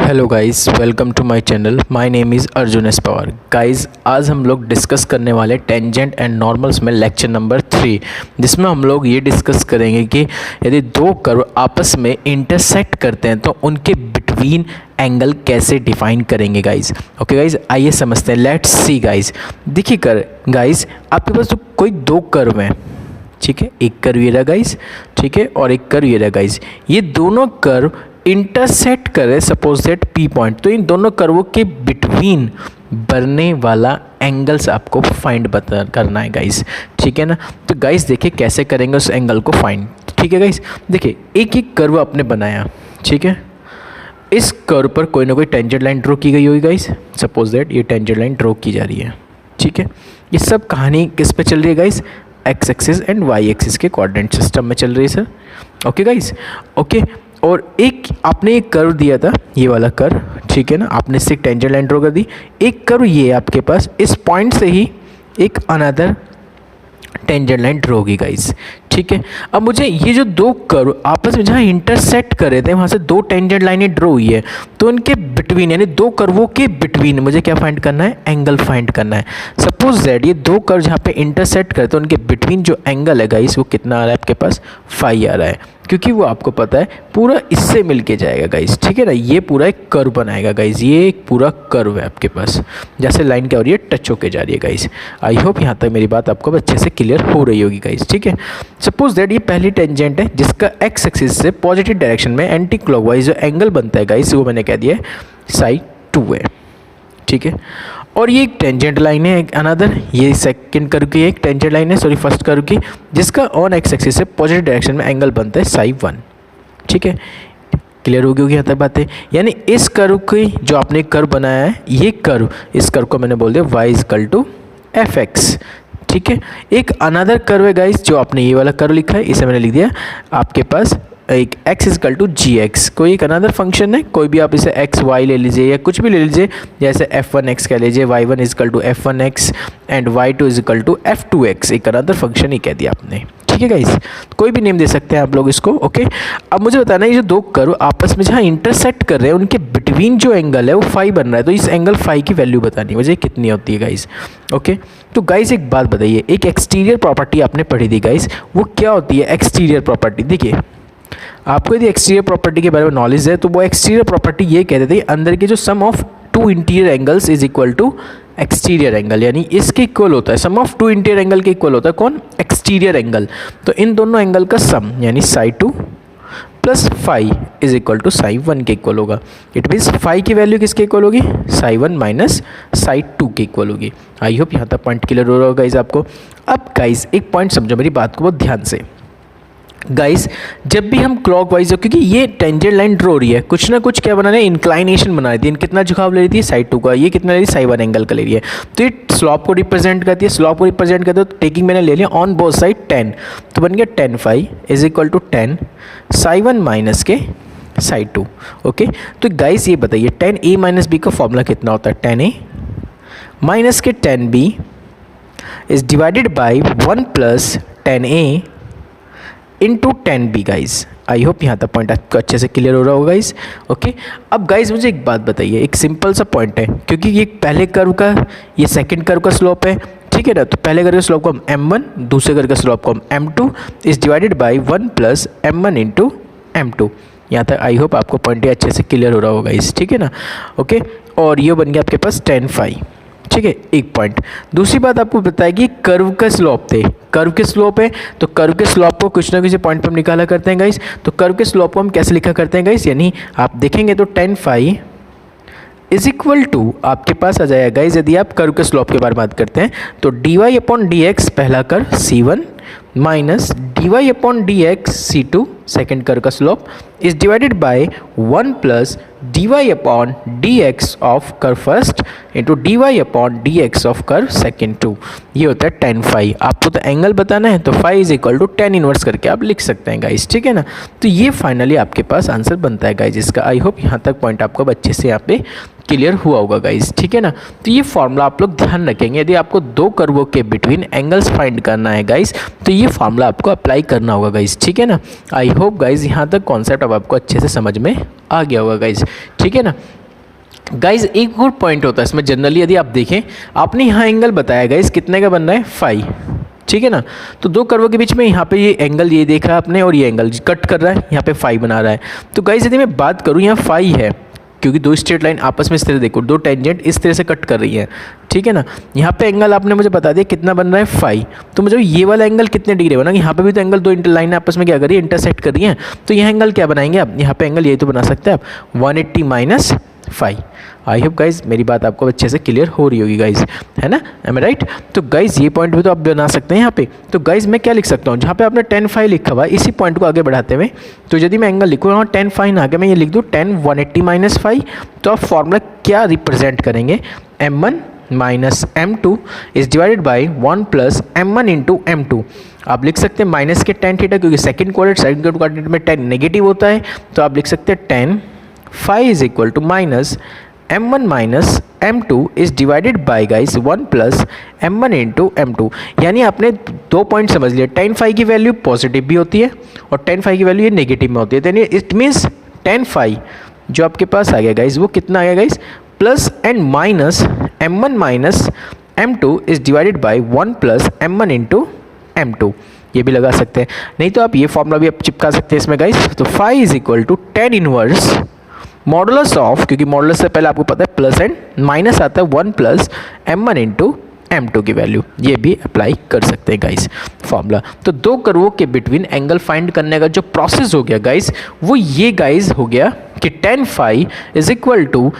Hello guys, welcome to my channel. My name is Arjun S Pawar. Guys, आज हम लोग discuss करने वाले टेंजेंट एंड नॉर्मल्स में लेक्चर नंबर 3, जिसमें हम लोग ये डिस्कस करेंगे कि यदि दो कर्व आपस में इंटरसेक्ट करते हैं तो उनके बिटवीन एंगल कैसे डिफाइन करेंगे गाइस। ओके गाइस, आइए समझते हैं। Let's see guys. देखिए गाइस, आपके पास तो कोई दो कर्व हैं, ठीक है। एक कर्व ये रहा गाइस, ठीक है, और एक कर्व ये रहा गाइस। ये दोनों कर्व इंटरसेक्ट करे सपोज दैट पी पॉइंट, तो इन दोनों कर्वों के बिटवीन बनने वाला एंगल्स आपको फाइंड करना है गाइस, ठीक है ना। तो गाइस देखिए कैसे करेंगे उस एंगल को फाइंड, ठीक है गाइस। देखिए एक एक कर्व आपने बनाया, ठीक है। इस कर्व पर कोई ना कोई टेंजेंट लाइन ड्रॉ की गई होगी गाइस। सपोज दैट ये टेंजेंट लाइन ड्रॉ की जा रही है, ठीक है। ये सब कहानी किस पे चल रही है guys? X axis and y axis के कोऑर्डिनेट सिस्टम में चल रही है सर। Okay guys, okay. और एक आपने एक कर्व दिया था, ये वाला कर्व, ठीक है ना। आपने इससे एक टेंजेंट लाइन ड्रॉ कर दी। एक कर्व ये आपके पास, इस पॉइंट से ही एक अनदर टेंजेंट लाइन ड्रॉ होगी गाइस, ठीक है। अब मुझे ये जो दो कर्व आपस में जहाँ इंटरसेक्ट कर रहे थे वहाँ से दो टेंजेंट लाइनें ड्रॉ हुई है, तो उनके बिटवीन यानी दो कर्वों के बिटवीन मुझे क्या फाइंड करना है? एंगल फाइंड करना है। सपोज दैट ये दो कर्व जहाँ पे इंटरसेक्ट करते हैं उनके बिटवीन जो एंगल है गाइस वो कितना आ रहा है आपके पास? फाई आ रहा है, क्योंकि वो आपको पता है पूरा इससे मिलके जाएगा गाइस, ठीक है ना। ये पूरा एक कर्व बनाएगा गाइस, ये एक पूरा कर्व है आपके पास, जैसे लाइन क्या हो रही है? टच होके जा रही है गाइस। आई होप यहाँ तक मेरी बात आपको अच्छे से क्लियर हो रही होगी गाइस, ठीक है। सपोज दैट ये पहली टेंजेंट है जिसका एक्स एक्सिस से पॉजिटिव डायरेक्शन में एंटी क्लॉकवाइज जो एंगल बनता है गाइस वो मैंने कह दिया है साई 2 है, ठीक है। और ये एक टेंजेंट लाइन है एक अनदर, ये सेकंड कर्व की एक टेंजेंट लाइन है, सॉरी फर्स्ट कर्व की, जिसका ऑन एक्स एक्सिस से पॉजिटिव डायरेक्शन में एंगल बनता है साई 1, ठीक है। क्लियर हो गई होगी यहाँ तक बातें। यानी इस कर्व की जो आपने कर्व बनाया है, ये कर्व, इस कर्व को मैंने बोल दिया y equal to f x, ठीक है। एक अनदर कर्व है गाइस जो आपने ये वाला कर्व लिखा है, इसे मैंने लिख दिया आपके पास एक x equal to g x. कोई एक अनदर फंक्शन है, कोई भी आप इसे एक्स वाई ले लीजिए या कुछ भी ले लीजिए, जैसे f1x कह लीजिए, y1 equal to f1x and y2 equal to f2x, एक अनदर फंक्शन ही कह दिया आपने, ठीक है गाइस। कोई भी नेम दे सकते हैं आप लोग इसको, ओके। अब मुझे बताना है ये जो दो कर्व आपस में जहाँ इंटरसेक्ट कर रहे हैं उनके बिटवीन जो एंगल है वो फाई बन रहा है, तो इस एंगल फाई की वैल्यू बतानी है मुझे कितनी होती है गाइस, ओके। तो गाइस एक बात बताइए, एक एक्सटीरियर प्रॉपर्टी आपने पढ़ी थी गाइस, वो क्या होती है एक्सटीरियर प्रॉपर्टी? देखिए आपको यदि एक्सटीरियर प्रॉपर्टी के बारे में नॉलेज है तो वो एक्सटीरियर प्रॉपर्टी ये कहते थे अंदर के जो sum of two interior angles is equal to exterior angle, यानी इसके इक्वल होता है, sum of two interior angle के इक्वल होता है कौन? Exterior angle. तो इन दोनों एंगल का सम यानी psi 2 plus phi is equal to psi 1 के इक्वल होगा। इट मीन्स फाई की वैल्यू किसके इक्वल होगी? साई 1 माइनस साई 2 के इक्वल होगी। आई होप यहाँ तक पॉइंट क्लियर हो रहा होगा गाइस आपको। अब गाइस एक पॉइंट समझो मेरी बात को बहुत ध्यान से गाइस, जब भी हम क्लॉकवाइज, क्योंकि ये टेंजेंट लाइन ड्रॉ रही है, कुछ ना कुछ क्या बना रहे हैं? इंक्लाइनेशन बना रही थी। कितना झुकाव ले रही थी? साई 2 का। ये कितना ले रही है? साई 1 एंगल का ले रही है। तो ये स्लॉप को रिप्रेजेंट करती है, स्लॉप को रिप्रेजेंट करते हो तो टेकिंग मैंने ले लिया ऑन बोथ साइड 10, तो बन गया 10 phi is equal to 10 psi 1 minus के साई 2, ओके। तो गाइस ये बताइए 10a माइनस बी का फॉर्मूला कितना होता है? 10a माइनस के 10b is divided by 1 plus 10a into 10b guys. I hope यहाँ तक पॉइंट आपको अच्छे से क्लियर हो रहा होगा गाइज, ओके। अब गाइज मुझे एक बात बताइए, एक सिंपल सा पॉइंट है, क्योंकि ये पहले कर्व का, ये सेकंड कर्व का स्लोप है, ठीक है ना। तो पहले कर्व का स्लोप को हम m1, दूसरे कर्व का स्लोप को हम m2 is divided by 1 plus m1 into m2। यहाँ तक आई होप आपको पॉइंट अच्छे से क्लियर हो रहा होगा गाइज, ठीक है ना, ओके। और ये बन गया आपके पास 10 फाई, ठीक है, एक पॉइंट। दूसरी बात आपको बताया कि कर्व का स्लोप थे, कर्व के स्लोप है, तो कर्व के स्लोप को कुछ ना कुछ पॉइंट पर हम निकाला करते हैं गाइस। तो कर्व के स्लोप को हम कैसे लिखा करते हैं गाइस? यानी आप देखेंगे तो 10 फाई इज इक्वल टू आपके पास आ जाएगा गाइस, यदि आप कर्व के स्लोप के बारे में बात करते हैं तो d y upon d x पहला curve C1 minus d y upon d x C2 second curve का slope is divided by 1 plus d y upon d x of curve first into d y upon d x of curve second 2। ये होता है 10 phi. आपको तो angle बताना है तो phi is equal to 10 inverse करके आप लिख सकते हैं गाइस, ठीक है ना। तो ये फाइनली आपके पास आंसर बनता है गाइस इसका। आई होप यहाँ तक पॉइंट आपको अच्छे से यहाँ पे क्लियर हुआ होगा गाइस, ठीक है ना। तो ये फॉर्मूला आप लोग ध्यान रखेंगे, यदि आपको दो कर्वों के बिटवीन एंगल्स फाइंड करना है गाइस तो ये फॉर्मूला आपको अप्लाई करना होगा गाइस, ठीक है ना। आई होप गाइस यहाँ तक कॉन्सेप्ट अब आपको अच्छे से समझ में आ गया होगा गाइस। ठीक है ना गाइज। एक और पॉइंट होता है इसमें जनरली, यदि आप देखें आपने यहाँ एंगल बताया गाइज कितने का बन रहा है, फाई, ठीक है ना। तो दो कर्वों के बीच में यहाँ पे ये एंगल ये देखा आपने और ये एंगल कट कर रहा है, यहाँ पे फाई बना रहा है। तो गाइज यदि मैं बात करूँ यहाँ फाई है, क्योंकि दो स्ट्रेट लाइन आपस में इस तरह देखो, दो टेंजेंट इस तरह से कट कर रही है, ठीक है ना। यहाँ पे एंगल आपने मुझे बता दिया कितना बन रहा है, फाई। तो मुझे ये वाला एंगल कितने डिग्री बना, यहाँ पे भी तो एंगल दो लाइन आपस में क्या कर रही है, इंटरसेक्ट कर रही है। तो यह एंगल क्या बनाएंगे आप, यहाँ पे एंगल ये तो बना सकते हैं आप 180 minus phi. I hope guys मेरी बात आपको अच्छे से क्लियर हो रही होगी गाइज, है ना, एम राइट। तो गाइज ये पॉइंट भी तो आप बना सकते हैं यहाँ पे। तो गाइज मैं क्या लिख सकता हूँ, जहाँ पे आपने 10 फाई लिखा हुआ है इसी पॉइंट को आगे बढ़ाते हुए, तो यदि मैं एंगल लिखूँ 10 फाई ना आगे मैं ये लिख दूँ 10 180 माइनस फाई। तो आप फॉर्मूला क्या रिप्रेजेंट करेंगे, m1 minus m2 is divided by 1 plus m1 into m2। आप लिख सकते हैं माइनस के tan थीटा, क्योंकि सेकंड क्वाड्रेंट में tan नेगेटिव होता है, तो आप लिख सकते हैं tan phi is equal to minus m1 minus m2 is divided by guys 1 plus m1 into m2। यानी आपने दो पॉइंट समझ लिया, tan फाई की वैल्यू पॉजिटिव भी होती है और tan फाई की वैल्यू ये नेगेटिव में होती है। यानी इट मीन्स tan फाई जो आपके पास आ गया गाइस वो कितना आ गया guys, plus and minus m1 minus m2 is divided by 1 plus m1 into m2। ये भी लगा सकते हैं, नहीं तो आप ये फॉर्मूला भी आप चिपका सकते हैं इसमें गाइस। तो phi is equal to tan inverse modulus of, क्योंकि मॉडुलस से पहले आपको पता है प्लस एंड माइनस आता है 1 प्लस m1 इंटू m2 की वैल्यू, ये भी अप्लाई कर सकते हैं गाइस फॉर्मूला। तो दो कर्वों के बिटवीन एंगल फाइंड करने का जो प्रोसेस हो गया गाइस वो ये गाइस हो गया कि tan phi is equal to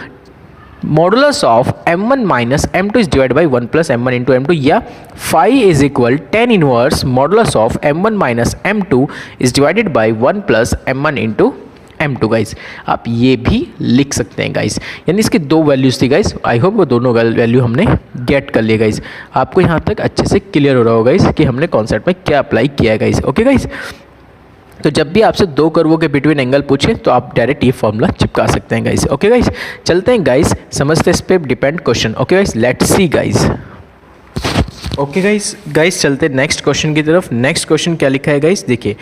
modulus of m1 minus m2 is divide by 1 plus m1 into m2, या phi is equal tan inverse modulus of m1 minus m2 is divided by 1 plus m1 into m2 guys. आप ये भी लिख सकते हैं guys, यानी इसकी दो वैल्यूज थी गाइस। आई होप वो दोनों वैल्यू हमने गेट कर लिए गाइस। आपको यहाँ तक अच्छे से क्लियर हो रहा होगा गाइस कि हमने कॉन्सेप्ट में क्या अप्लाई किया है गाइस। ओके गाइस, तो जब भी आपसे दो कर्वों के बिटवीन एंगल पूछे तो आप डायरेक्ट ये फॉर्मूला चिपका सकते हैं गाइस। ओके गाइस, चलते हैं गाइस, समझते इस पे depend question. Okay guys, let's see guys. Okay guys चलते नेक्स्ट क्वेश्चन की तरफ। नेक्स्ट क्वेश्चन क्या लिखा है गाइस, देखिए,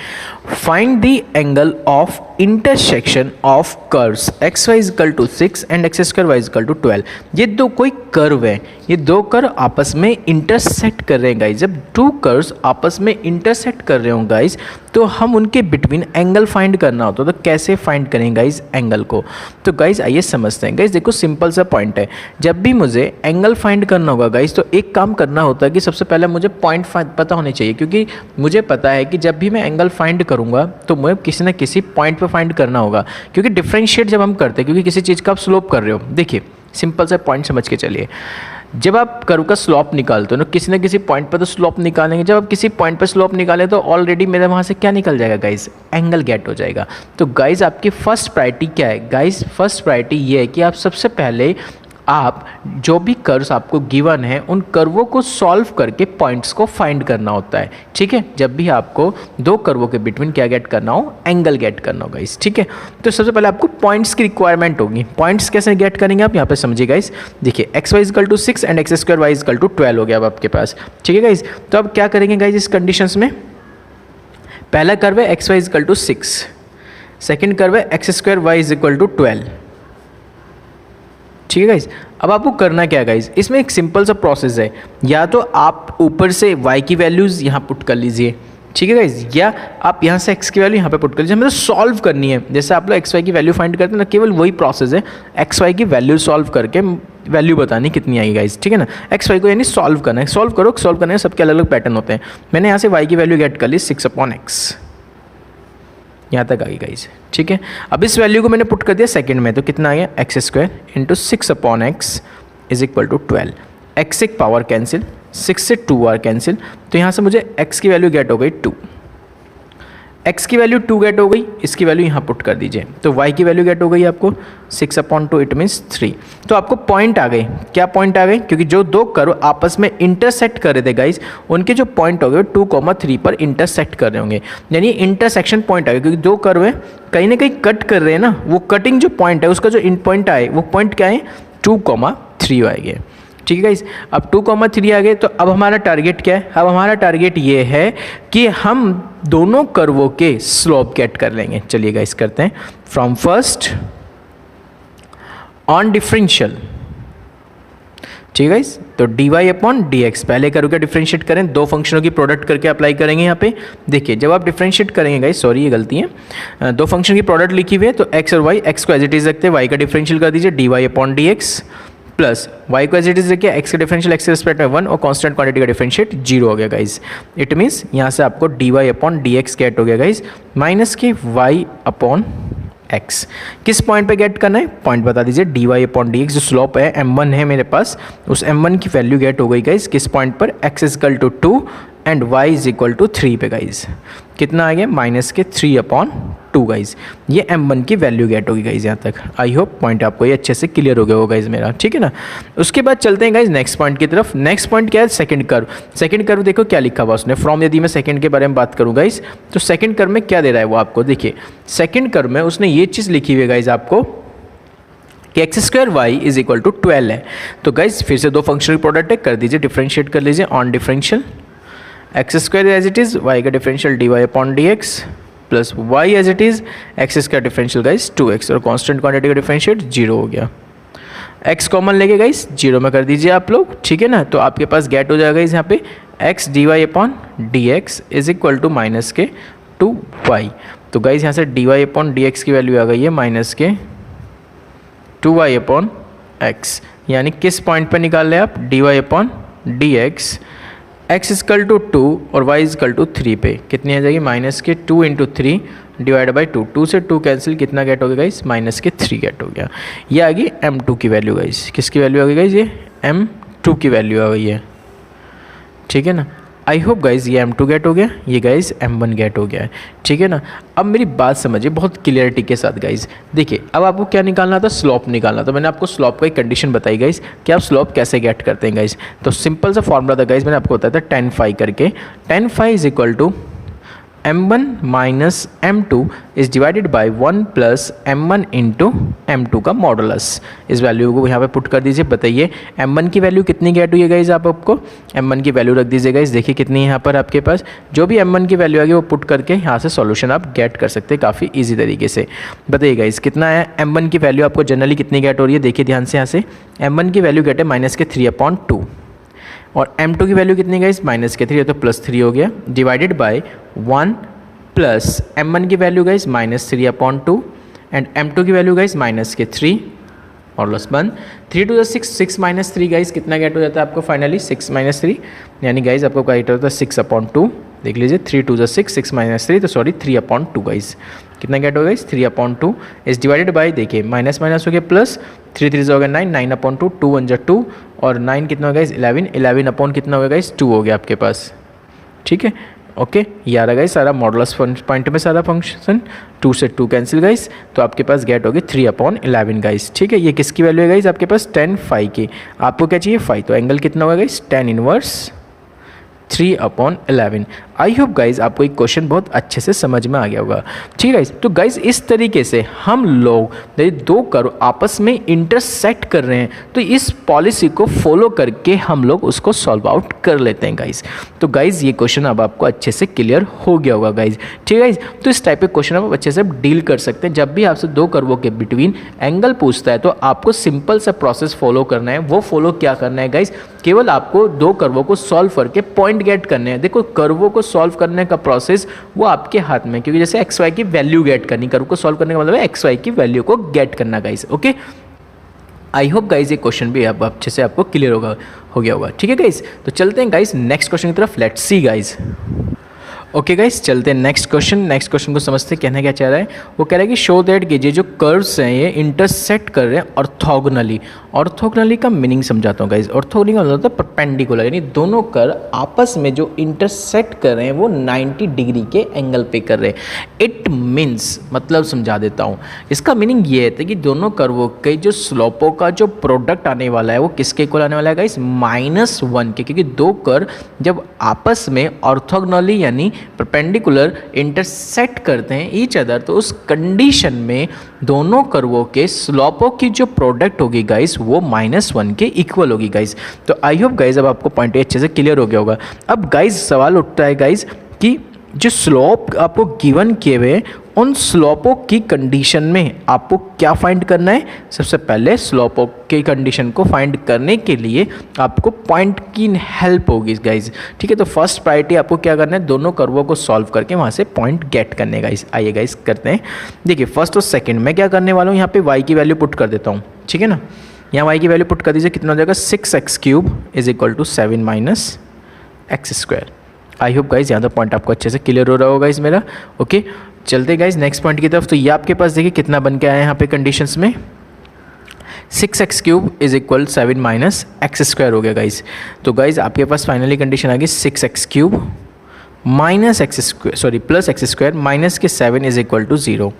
find the angle of intersection of curves x y equal to 6 and x square y equal to 12। ये दो कोई कर्व है, ये दो कर्व आपस में इंटरसेक्ट कर रहे हैं गाइस। जब टू कर्व्स आपस में इंटरसेक्ट कर रहे हो गाइस तो हम उनके बिटवीन एंगल फाइंड करना होता है। तो कैसे फाइंड करें गाइस एंगल को, तो गाइस आइए समझते हैं। गाइस देखो सिंपल सा पॉइंट है, जब भी मुझे एंगल फाइंड करना होगा गाइस तो एक काम करना होता है कि सबसे पहले मुझे पॉइंट पता होने चाहिए, क्योंकि मुझे पता है कि जब भी मैं एंगल फाइंड करूंगा तो मुझे किसी ना किसी पॉइंट पे फाइंड करना होगा। क्योंकि डिफरेंशिएट जब हम करते हैं, क्योंकि किसी चीज़ का आप स्लोप कर रहे हो, देखिए सिंपल सा पॉइंट समझ के चलिए। जब आप कर्व का स्लोप निकालते हो ना किसी न किसी पॉइंट पर तो स्लोप निकालेंगे। जब आप किसी पॉइंट पर स्लोप निकालें तो ऑलरेडी मेरे वहाँ से क्या निकल जाएगा गाइस, एंगल गेट हो जाएगा। तो गाइस आपकी फर्स्ट प्रायोरिटी क्या है गाइस, फर्स्ट प्रायोरिटी ये है कि आप सबसे पहले आप जो भी कर्व्स आपको गिवन है उन कर्वों को सॉल्व करके पॉइंट्स को फाइंड करना होता है। ठीक है, जब भी आपको दो कर्वों के बिटवीन क्या गेट करना हो, एंगल गेट करना होगा इस। ठीक है, तो सबसे पहले आपको पॉइंट्स की रिक्वायरमेंट होगी। पॉइंट्स कैसे गेट करेंगे आप यहाँ पे समझिए गाइस। देखिए x y equal to 6 and x square y equal to 12 हो गया अब आपके पास। ठीक है गाइस, तो अब क्या करेंगे गाइस इस कंडीशंस में, पहला कर्व है x y equal to 6, second curve है x square y equal to 12। ठीक है गाइस, अब आपको करना क्या है गाइस, इसमें एक सिंपल सा प्रोसेस है। या तो आप ऊपर से y की वैल्यूज़ यहाँ पुट कर लीजिए, ठीक है गाइस, या आप यहाँ से x की वैल्यू यहाँ पे पुट कर लीजिए। हमें तो सॉल्व करनी है, जैसे आप लोग xy की वैल्यू फाइंड करते हैं ना, केवल वही प्रोसेस है। xy की वैल्यू सॉल्व करके वैल्यू बतानी कितनी आएगी गाइस। ठीक है ना, xy को यानी सॉल्व करना है। सॉल्व करो, सॉल्व करने में सबके अलग अलग पैटर्न होते हैं। मैंने यहाँ से y की वैल्यू गेट कर ली 6/x, यहाँ तक आ गई गाइस। ठीक है, अब इस वैल्यू को मैंने पुट कर दिया सेकंड में, तो कितना आ गया x square into 6/x is equal to 12। X एक पावर कैंसिल, 6 से 2 बार कैंसिल, तो यहाँ से मुझे x की वैल्यू गेट हो गई 2। x की वैल्यू 2 गेट हो गई, इसकी वैल्यू यहाँ पुट कर दीजिए, तो y की वैल्यू गेट हो गई आपको 6/2, इट मीन्स 3। तो आपको पॉइंट आ गए। क्या पॉइंट आ गए, क्योंकि जो दो कर्व आपस में इंटरसेक्ट कर रहे थे गाइस, उनके जो पॉइंट हो गए 2,3 पर इंटरसेक्ट कर रहे होंगे, यानी इंटरसेक्शन पॉइंट आ गए। क्योंकि दो कर्व है कहीं ना कहीं कट कर रहे हैं ना, वो कटिंग जो पॉइंट है उसका जो इन पॉइंट आए वो पॉइंट क्या है 2,3 आएंगे। ठीक है गाइस, अब 2,3 आ गए, तो अब हमारा टारगेट क्या है, अब हमारा टारगेट ये है कि हम दोनों कर्वों के स्लोप गेट कर लेंगे। चलिए गाइस करते हैं। फ्रॉम फर्स्ट ऑन डिफरेंशियल, ठीक है गाइस। तो dy अपॉन dx पहले करोगे डिफरेंशिएट करें, दो फंक्शनों की प्रोडक्ट करके अप्लाई करेंगे यहाँ पे। देखिए जब आप डिफरेंशिएट करेंगे गाइस, सॉरी ये गलती है, दो फंक्शन की प्रोडक्ट लिखी हुई है तो x और y, x को एज इट इज रखते हैं, y का डिफरेंशियल कर दीजिए dy upon dx plus y को एज इट इज रखिए, x का डिफरेंशियल x के रिस्पेक्ट में 1 और कांस्टेंट क्वांटिटी का डिफरेंशिएट 0 हो गया गाइस। इट मीन्स यहाँ से आपको dy अपॉन dx गेट हो गया गाइस, माइनस के y अपॉन x। किस पॉइंट पे गेट करना है, पॉइंट बता दीजिए, dy अपॉन dx जो स्लोप है m1 है मेरे पास, उस m1 की वैल्यू गेट हो गई गाइस किस पॉइंट पर, x is equal to 2 and y is equal to 3 पे गाइस। कितना आ गया, माइनस के 3 अपॉन 2 गाइस। ये m1 की वैल्यू गेट होगी गाइस यहाँ तक। आई होप पॉइंट आपको ये अच्छे से क्लियर हो गया होगा गाइस मेरा, ठीक है ना। उसके बाद चलते हैं गाइस नेक्स्ट पॉइंट की तरफ। नेक्स्ट पॉइंट क्या है, सेकंड कर्व। सेकंड कर्व देखो क्या लिखा हुआ उसने, फ्रॉम, यदि मैं सेकंड के बारे में बात करूँ गाइस, तो सेकंड कर्व में क्या दे रहा है वो आपको देखिए। सेकंड कर्व में उसने ये चीज़ लिखी हुई है गाइस आपको कि x square y is equal to 12 है। तो गाइस फिर से दो फंक्शन की प्रोडक्ट है, कर दीजिए, डिफरेंशिएट कर लीजिए on differential, x square as it is, y का differential dy upon dx plus y as it is, x इसका डिफरेंशियल गाइस 2x और कांस्टेंट क्वांटिटी का डिफरेंशिएट 0 हो गया। x कॉमन लेके गाइस 0 में कर दीजिए आप लोग, ठीक है ना। तो आपके पास गेट हो जाएगा इस यहाँ पे x dy upon dx is equal to minus के 2y। तो गाइस यहाँ से dy अपॉन dx की वैल्यू आ गई है माइनस के 2y अपॉन x, यानी किस पॉइंट पर निकाल रहे हैं आप, dy upon dx x is equal to 2 और y इजकल टू 3 पे कितनी आ जाएगी, माइनस के 2 इंटू 3 डिवाइड बाई 2, 2 से 2 कैंसिल, कितना गेट हो गया गाइस, माइनस के 3 गेट हो गया। ये आ गई m2 की वैल्यू गाइस, किसकी वैल्यू आ गई गाइस, ये m2 की वैल्यू आ गई है, ठीक है ना। आई होप गाइज ये m2 गेट हो गया, ये गाइज m1 गेट हो गया है, ठीक है ना। अब मेरी बात समझिए बहुत क्लियरिटी के साथ गाइज। देखिए अब आपको क्या निकालना था, स्लोप निकालना था। मैंने आपको स्लोप का एक कंडीशन बताई गाइज कि आप स्लोप कैसे गेट करते हैं गाइज। तो सिंपल सा फॉर्मूला था गाइज, मैंने आपको बताया था tan phi करके, tan phi is equal to m1 minus m2 is divided by 1 plus m1 into m2 का मॉडुलस। इस वैल्यू को यहाँ पे पुट कर दीजिए। बताइए m1 की वैल्यू कितनी गेट हुई है गाइज, आप आपको m1 की वैल्यू रख दीजिए गाइज। देखिए कितनी है यहाँ पर आपके पास, जो भी m1 की वैल्यू आ गई वो पुट करके यहाँ से सॉल्यूशन आप गेट कर सकते हैं काफ़ी ईजी तरीके से। बताइए गाइज कितना है, m1 की वैल्यू आपको जनरली कितनी गेट हो रही है, देखिए ध्यान से यहाँ से m1 की वैल्यू गेट है माइनस के 3/2 और m2 की वैल्यू कितनी गाइस, माइनस के 3 है तो प्लस 3 हो गया, डिवाइडेड बाय 1 प्लस m1 की value guys minus 3/2 and m2 की वैल्यू गाइस माइनस के 3 और प्लस 1, 3 to 6, 6 माइनस 3 गाइस कितना गेट हो जाता है आपको फाइनली 6 माइनस 3, यानी गाइस आपको क्या गेट होता है 6/2। देख लीजिए 3 to 6, 6 माइनस 3 तो सॉरी 3/2 गाइस, कितना गेट हो गया 3/2 इज डिवाइडेड बाय, देखिए माइनस माइनस हो गया प्लस, 3 3 हो गया 9, 9/2, 2 1 जा 2 और 9 कितना हो गया 11, 11 अपॉन कितना हो गया गाइस 2 हो गया आपके पास, ठीक है। ओके ये आ रहा गाइस सारा मॉडुलस पॉइंट में सारा फंक्शन, 2 से 2 कैंसिल गाइस, तो आपके पास गेट होगी 3/11 गाइस, ठीक है। ये किसकी वैल्यू है गाइस आपके पास tan phi की, आपको क्या चाहिए phi, तो एंगल कितना होगा गाइस tan इनवर्स 3/11। आई होप गाइज आपको एक क्वेश्चन बहुत अच्छे से समझ में आ गया होगा, ठीक है गाइज। तो गाइज इस तरीके से हम लोग दो कर्व आपस में इंटरसेक्ट कर रहे हैं, तो इस पॉलिसी को फॉलो करके हम लोग उसको सॉल्व आउट कर लेते हैं गाइज। तो गाइज ये क्वेश्चन अब आपको अच्छे से क्लियर हो गया होगा गाइज, ठीक है गाइज। तो इस टाइप के क्वेश्चन आप अच्छे से डील कर सकते हैं। जब भी आपसे दो कर्वों के बिटवीन एंगल पूछता है तो आपको सिंपल सा प्रोसेस फॉलो करना है। वो फॉलो क्या करना है गाइज, केवल आपको दो कर्वों को सॉल्व करके पॉइंट गेट करने हैं। देखो कर्वों को सॉल्व करने का प्रोसेस वो आपके हाथ में, क्योंकि जैसे एक्स वाई की वैल्यू गेट करनी, कर्व को सॉल्व करने का मतलब है एक्स वाई की वैल्यू को गेट करना guys. Okay I hope guys ये क्वेश्चन भी अब अच्छे से आपको क्लियर हो गया होगा, ठीक है गाइज। तो चलते हैं गाइज नेक्स्ट क्वेश्चन की तरफ, let's see guys. Okay guys चलते हैं नेक्स्ट क्वेश्चन को समझते हैं कहना क्या चाह रहा है। वो कह रहा है कि शो दैट कि ये जो कर्व्स हैं ये इंटरसेक्ट कर रहे हैं ऑर्थोगोनली। ऑर्थोगोनली का मीनिंग समझाता हूँ गाइस। ऑर्थोगोनली का मतलब होता है परपेंडिकुलर, यानी दोनों कर्व आपस में जो इंटरसेक्ट कर रहे हैं वो 90 डिग्री के एंगल पे कर रहे हैं। इट मीन्स मतलब समझा देता हूँ, इसका मीनिंग ये है कि दोनों कर्वों के जो स्लोपों का जो प्रोडक्ट आने वाला है वो किसके इक्वल आने वाला है गाइस, -1 के। क्योंकि दो कर्व जब आपस में ऑर्थोगोनली यानी परपेंडिकुलर इंटरसेक्ट करते हैं ईच अदर, तो उस कंडीशन में दोनों कर्वों के स्लोपों की जो प्रोडक्ट होगी गाइस वो -1 के इक्वल होगी गाइस। तो आई होप गाइस अब आपको पॉइंट अच्छे से क्लियर हो गया होगा। अब गाइस सवाल उठता है गाइस कि जो स्लोप आपको गिवन किए हुए उन स्लोपों की कंडीशन में आपको क्या फाइंड करना है, सबसे पहले स्लोपों की कंडीशन को फाइंड करने के लिए आपको पॉइंट की हेल्प होगी गाइज। ठीक है, तो फर्स्ट प्रायोरिटी आपको क्या करना है, दोनों कर्वों को सॉल्व करके वहाँ से पॉइंट गेट करने गाइज। आइए गाइज करते हैं। देखिए फर्स्ट और सेकेंड मैं क्या करने वाला हूँ, यहाँ पे y की वैल्यू पुट कर देता हूँ। ठीक है ना, यहाँ y की वैल्यू पुट कर दीजिए, कितना हो जाएगा 6x³ is equal to 7 - x²। I hope guys यहाँ तक पॉइंट आपको अच्छे से क्लियर हो रहा होगा गाइज मेरा। ओके चलते गाइज नेक्स्ट पॉइंट की तरफ। तो ये आपके पास देखिए कितना बन के आया है यहाँ पे कंडीशंस में, 6x³ इज इक्वल 7 - x² हो गया गाइज। तो गाइज आपके पास फाइनली कंडीशन आ गई 6x³ प्लस x² माइनस के 7 इज इक्वल टू 0।